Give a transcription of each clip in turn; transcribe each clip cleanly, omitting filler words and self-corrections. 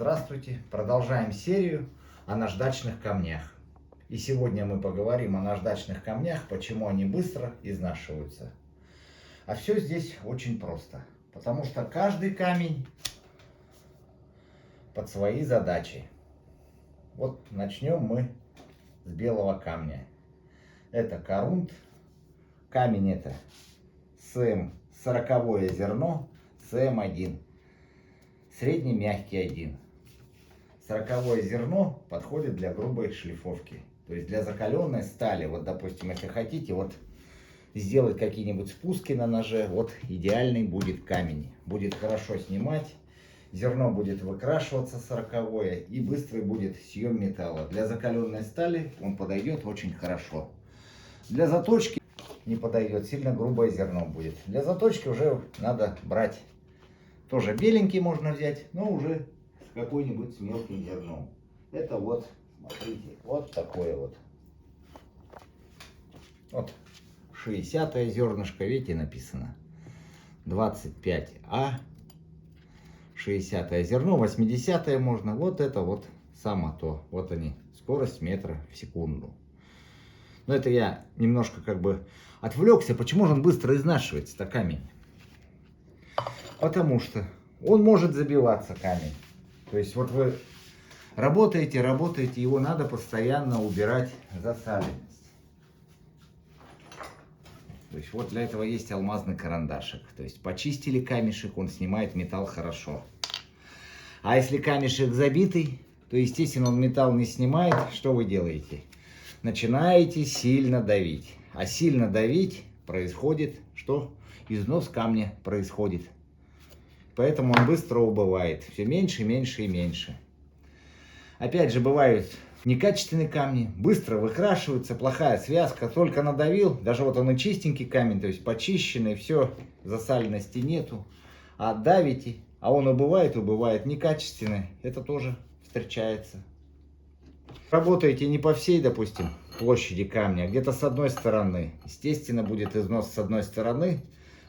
Здравствуйте! Продолжаем серию о наждачных камнях. И сегодня мы поговорим о наждачных камнях, почему они быстро изнашиваются. А все здесь очень просто. Потому что каждый камень под свои задачи. Вот начнем мы с белого камня. Это корунт. Камень это СМ 40 зерно, СМ1. Средний мягкий 1. 40 зерно подходит для грубой шлифовки. То есть для закаленной стали. Вот, допустим, если хотите вот сделать какие-нибудь спуски на ноже, вот идеальный будет камень. Будет хорошо снимать. Зерно будет выкрашиваться 40-е и быстрый будет съем металла. Для закаленной стали он подойдет очень хорошо. Для заточки не подойдет, сильно грубое зерно будет. Для заточки уже надо брать. Тоже беленький можно взять, но уже с какой-нибудь с мелким зерном. Это вот, смотрите, вот такое вот. Вот 60-е зернышко, видите, написано. 25А. 60-е зерно, 80-е можно. Вот это вот само то. Вот они, скорость метра в секунду. Но это я немножко как бы отвлекся. Почему же он быстро изнашивается-то камень? Потому что он может забиваться, камень. То есть вот вы работаете, его надо постоянно убирать засаленность. То есть вот для этого есть алмазный карандашик. То есть почистили камешек, он снимает металл хорошо. А если камешек забитый, то естественно он металл не снимает. Что вы делаете? Начинаете сильно давить. А сильно давить происходит, что износ камня происходит. Поэтому он быстро убывает. Все меньше, меньше и меньше. Опять же, бывают некачественные камни. Быстро выкрашиваются, плохая связка. Только надавил, даже вот он и чистенький камень, то есть почищенный, все, засаленности нету. А давите, а он убывает, некачественный. Это тоже встречается. Работаете не по всей, допустим, площади камня, а где-то с одной стороны. Естественно, будет износ с одной стороны.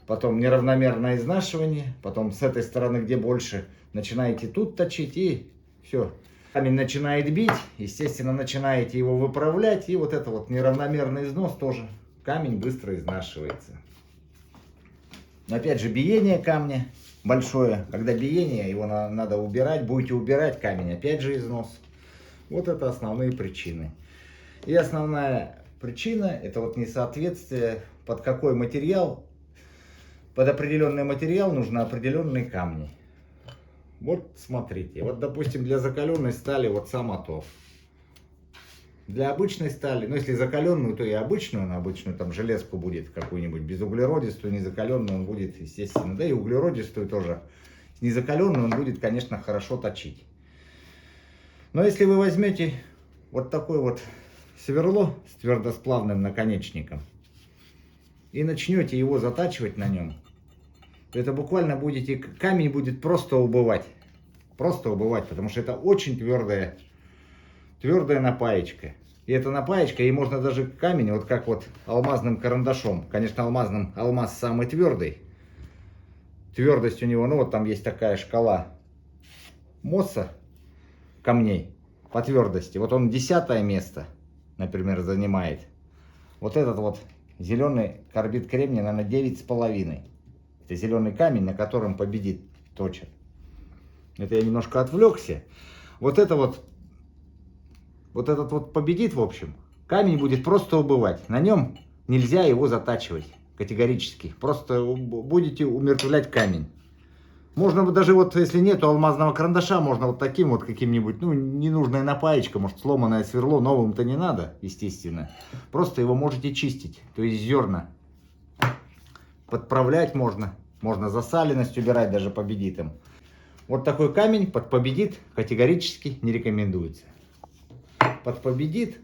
Потом неравномерное изнашивание, потом с этой стороны, где больше, начинаете тут точить, и все. Камень начинает бить, естественно, начинаете его выправлять, и вот это вот неравномерный износ тоже, камень быстро изнашивается. Но опять же, биение камня большое, когда биение, его надо убирать, будете убирать камень, опять же износ. Вот это основные причины. И основная причина, это вот несоответствие, под какой материал. Под определенный материал нужны определенные камни. Вот смотрите, вот допустим для закаленной стали вот сама то. Для обычной стали, ну если закаленную, то и обычную, на обычную там железку будет какую-нибудь, безуглеродистую, незакаленную он будет, естественно, да и углеродистую тоже. Незакаленную он будет, конечно, хорошо точить. Но если вы возьмете вот такое вот сверло с твердосплавным наконечником и начнете его затачивать на нем, это буквально будете, камень будет просто убывать. Просто убывать, потому что это очень твердая напаечка. И эта напаечка, и можно даже камень, вот как вот алмазным карандашом. Конечно, алмаз самый твердый. Твердость у него, ну вот там есть такая шкала Мосса камней по твердости. Вот он 10-е место, например, занимает. Вот этот вот зеленый карбид кремния, наверное, 9,5. Это зеленый камень, на котором победит точит. Это я немножко отвлекся. Вот этот вот победит, в общем. Камень будет просто убывать. На нем нельзя его затачивать категорически. Просто будете умертвлять камень. Можно даже вот, если нету алмазного карандаша, можно вот таким вот каким-нибудь, ну, ненужная напаечка, может, сломанное сверло, новым-то не надо, естественно. Просто его можете чистить, то есть зерна. Подправлять можно. Можно засаленность убирать, даже победит им. Вот такой камень под победит категорически не рекомендуется. Под победит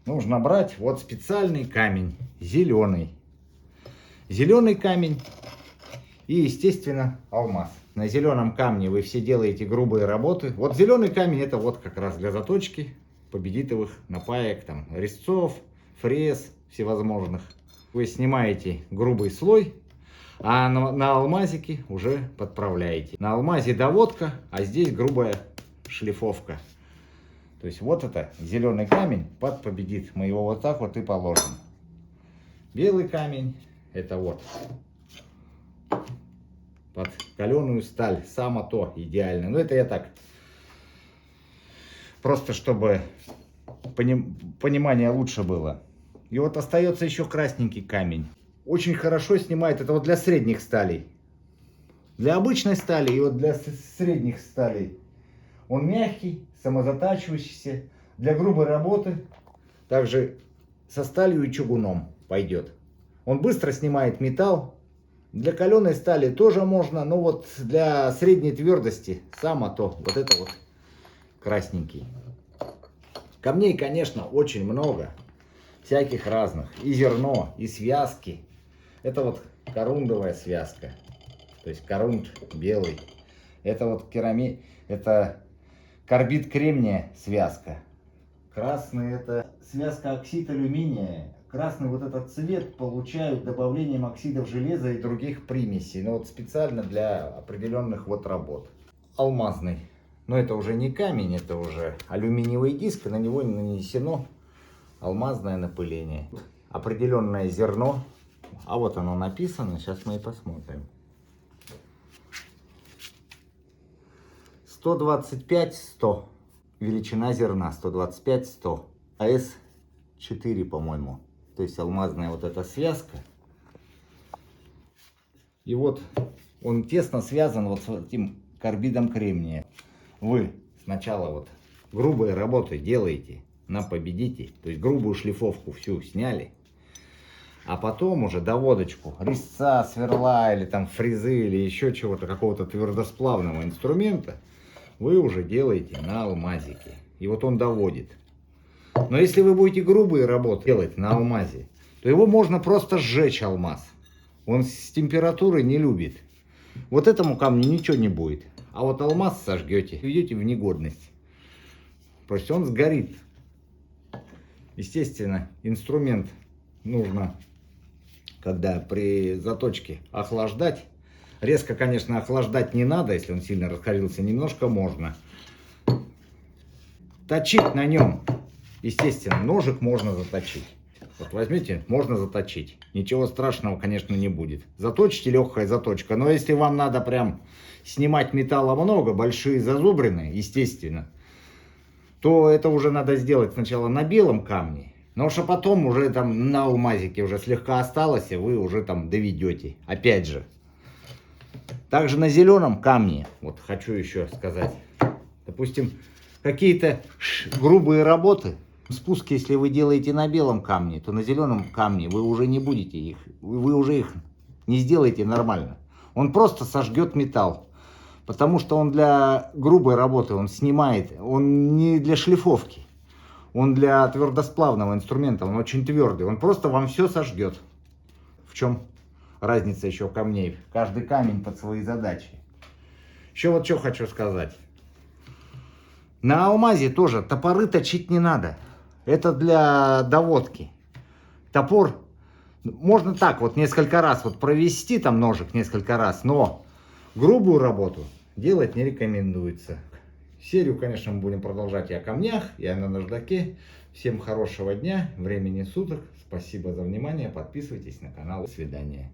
нужно брать вот специальный камень, зеленый. Зеленый камень и, естественно, алмаз. На зеленом камне вы все делаете грубые работы. Вот зеленый камень это вот как раз для заточки победитовых напаек, там, резцов, фрез всевозможных. Вы снимаете грубый слой, А на алмазике уже подправляете. На алмазе доводка, а здесь грубая шлифовка. То есть вот это зеленый камень победит. Мы его вот так вот и положим. Белый камень это вот под каленую сталь. Само то идеально. Но это я так. Просто чтобы понимание лучше было. И вот остается еще красненький камень. Очень хорошо снимает. Это вот для средних сталей. Для обычной стали и вот для средних сталей. Он мягкий, самозатачивающийся. Для грубой работы также со сталью и чугуном пойдет. Он быстро снимает металл. Для каленой стали тоже можно, но вот для средней твердости само то. Вот это вот красненький. Камней, конечно, очень много. Всяких разных. И зерно, и связки. Это вот корундовая связка. То есть корунд белый. Это вот это карбид кремния связка. Красный это связка оксид алюминия. Красный вот этот цвет получают добавлением оксидов железа и других примесей. Но вот специально для определенных вот работ. Алмазный. Но это уже не камень, это уже алюминиевый диск. И на него нанесено алмазное напыление. Определенное зерно. А вот оно написано. Сейчас мы и посмотрим. 125-100. Величина зерна 125-100. АС-4, по-моему. То есть алмазная вот эта связка. И вот он тесно связан вот с этим карбидом кремния. Вы сначала вот грубые работы делаете на победите. То есть грубую шлифовку всю сняли. А потом уже доводочку резца, сверла или там фрезы или еще чего-то, какого-то твердосплавного инструмента вы уже делаете на алмазике. И вот он доводит. Но если вы будете грубые работы делать на алмазе, то его можно просто сжечь алмаз. Он с температурой не любит. Вот этому камню ничего не будет. А вот алмаз сожгете, идете в негодность. То есть он сгорит. Естественно, инструмент нужно, когда при заточке, охлаждать. Резко, конечно, охлаждать не надо, если он сильно раскалился, немножко можно. Точить на нем, естественно, ножик можно заточить. Вот возьмите, можно заточить. Ничего страшного, конечно, не будет. Заточите, легкая заточка. Но если вам надо прям снимать металла много, большие зазубрины, естественно, то это уже надо сделать сначала на белом камне. Но уж а потом уже там на алмазике уже слегка осталось, и вы уже там доведете. Опять же. Также на зеленом камне, вот хочу еще сказать, допустим, какие-то грубые работы, спуски, если вы делаете на белом камне, то на зеленом камне вы уже не будете их, вы уже их не сделаете нормально. Он просто сожгет металл, потому что он для грубой работы, он снимает, он не для шлифовки, он для твердосплавного инструмента, он очень твердый, он просто вам все сожгет. В чем разница еще камней? Каждый камень под свои задачи. Еще вот что хочу сказать. На алмазе тоже топоры точить не надо. Это для доводки. Топор можно так вот несколько раз вот провести, там ножик несколько раз, но грубую работу делать не рекомендуется. Серию, конечно, мы будем продолжать и о камнях, и о наждаке. Всем хорошего дня, времени суток. Спасибо за внимание. Подписывайтесь на канал. До свидания.